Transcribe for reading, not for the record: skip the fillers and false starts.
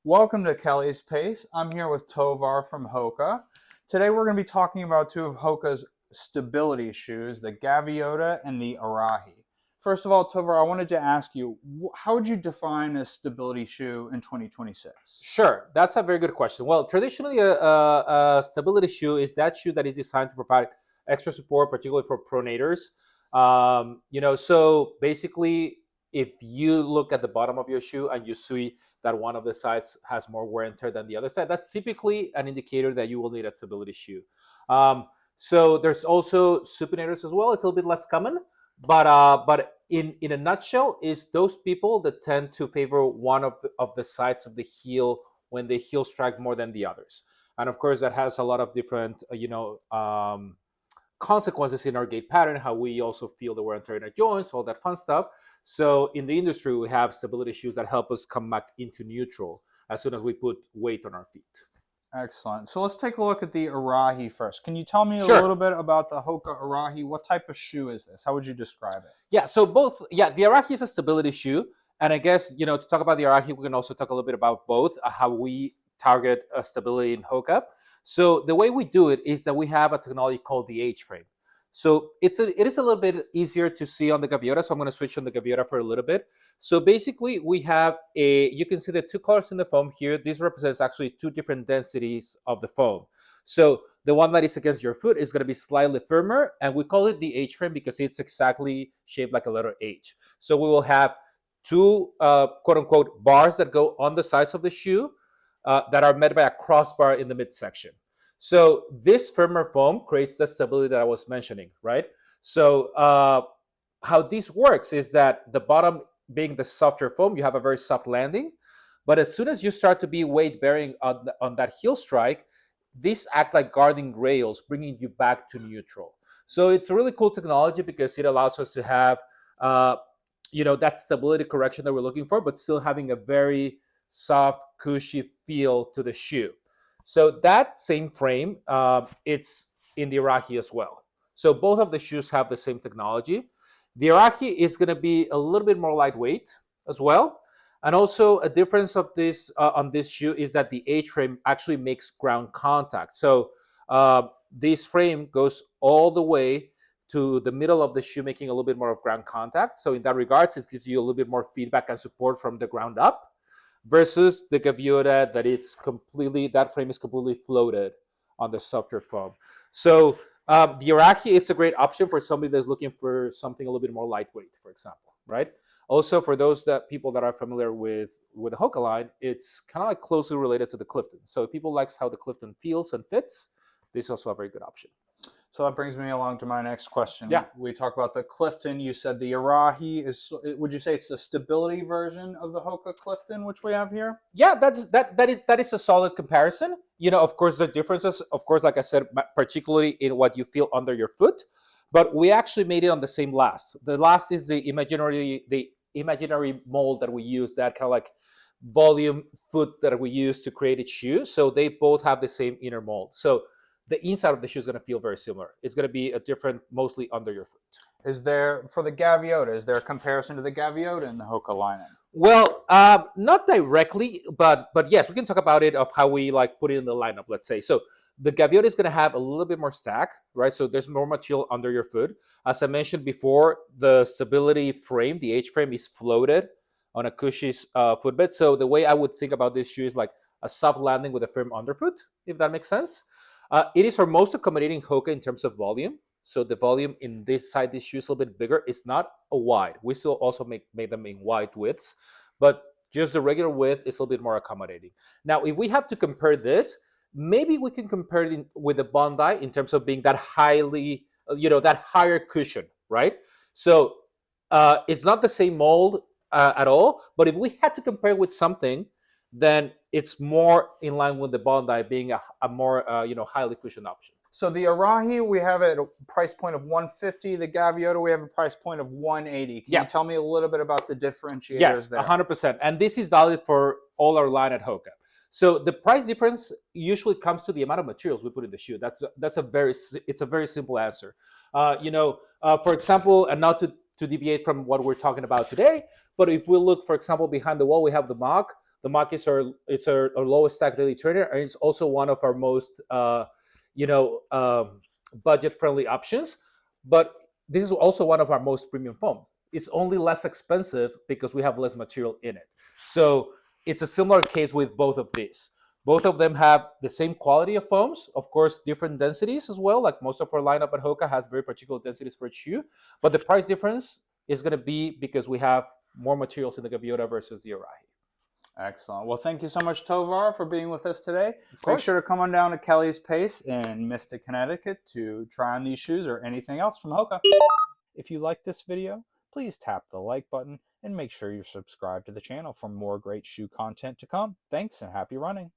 Welcome to Kelley's Pace. I'm here with Tovar from Hoka. Today we're going to be talking about two of Hoka's stability shoes, the Gaviota and the Arahi. First of all, Tovar, I wanted to ask you, how would you define a stability shoe in 2026? Sure, that's a very good question. Well, traditionally, a stability shoe is that shoe that is designed to provide extra support, particularly for pronators. So basically, if you look at the bottom of your shoe and you see that one of the sides has more wear and tear than the other side, that's typically an indicator that you will need a stability shoe. So there's also supinators as well. It's a little bit less common, but in a nutshell, is those people that tend to favor one of the sides of the heel when the heel strike more than the others. And of course, that has a lot of different consequences in our gait pattern, how we also feel the wear and tear in our joints, all that fun stuff. So in the industry, we have stability shoes that help us come back into neutral as soon as we put weight on our feet. Excellent. So let's take a look at the Arahi first. Can you tell me a Sure. little bit about the Hoka Arahi? What type of shoe is this? How would you describe it? Yeah, so the Arahi is a stability shoe. And I guess, to talk about the Arahi, we can also talk a little bit about both, how we target stability in Hoka. So the way we do it is that we have a technology called the H-frame. So it is a little bit easier to see on the Gaviota. So I'm going to switch on the Gaviota for a little bit. So basically we have you can see the two colors in the foam here. This represents actually two different densities of the foam. So the one that is against your foot is going to be slightly firmer, and we call it the H-frame because it's exactly shaped like a letter H. So we will have two quote unquote bars that go on the sides of the shoe that are met by a crossbar in the midsection. So this firmer foam creates the stability that I was mentioning, right? So how this works is that the bottom being the softer foam, you have a very soft landing. But as soon as you start to be weight bearing on that heel strike, these act like guarding rails, bringing you back to neutral. So it's a really cool technology because it allows us to have that stability correction that we're looking for, but still having a very soft, cushy feel to the shoe. So that same frame, it's in the Arahi as well. So both of the shoes have the same technology. The Arahi is going to be a little bit more lightweight as well. And also a difference of this on this shoe is that the H-frame actually makes ground contact. So this frame goes all the way to the middle of the shoe, making a little bit more of ground contact. So in that regards, it gives you a little bit more feedback and support from the ground up, versus the Gaviota that frame is completely floated on the softer foam. So the Arahi, it's a great option for somebody that's looking for something a little bit more lightweight, for example, right? Also, for those people that are familiar with the Hoka line, it's kind of like closely related to the Clifton. So if people likes how the Clifton feels and fits, this is also a very good option. So that brings me along to my next question. Yeah. We talk about the Clifton. You said the Arahi is, would you say it's the stability version of the Hoka Clifton, which we have here? Yeah, that is a solid comparison. Of course, the differences, of course, like I said, particularly in what you feel under your foot, but we actually made it on the same last. The last is the imaginary mold that we use, that kind of like volume foot that we use to create its shoe. So they both have the same inner mold. So the inside of the shoe is going to feel very similar. It's going to be a different, mostly under your foot. Is there, for the Gaviota, is there a comparison to the Gaviota in the Hoka line? Well, not directly, but yes, we can talk about it of how we like put it in the lineup, let's say. So the Gaviota is going to have a little bit more stack, right? So there's more material under your foot. As I mentioned before, the stability frame, the H-frame, is floated on a cushy footbed. So the way I would think about this shoe is like a soft landing with a firm underfoot, if that makes sense. It is our most accommodating Hoka in terms of volume. So the volume in this side, this shoe is a little bit bigger. It's not a wide. We still also make them in wide widths, but just the regular width is a little bit more accommodating. Now, if we have to compare this, maybe we can compare it with the Bondi in terms of being that that higher cushion, right? So it's not the same mold at all, but if we had to compare with something, then it's more in line with the Bondi being a more highly cushioned option. So the Arahi, we have it at a price point of $150. The Gaviota, we have a price point of $180. Can you tell me a little bit about the differentiators there? Yes, 100%. And this is valid for all our line at Hoka. So the price difference usually comes to the amount of materials we put in the shoe. It's a very simple answer. For example, and not to deviate from what we're talking about today, but if we look, for example, behind the wall, we have the the markets are it's our lowest stack daily trader, and it's also one of our most you know budget friendly options. But this is also one of our most premium foams. It's only less expensive because we have less material in it. So it's a similar case with both of these. Both of them have the same quality of foams, of course, different densities as well. Like most of our lineup at Hoka has very particular densities for each shoe, but the price difference is going to be because we have more materials in the Gaviota versus the Arahi. Excellent. Well, thank you so much, Tovar, for being with us today. Of Make course. sure to come on down to Kelley's Pace in Mystic, Connecticut to try on these shoes or anything else from Hoka. If you like this video, please tap the like button and make sure you're subscribed to the channel for more great shoe content to come. Thanks and happy running.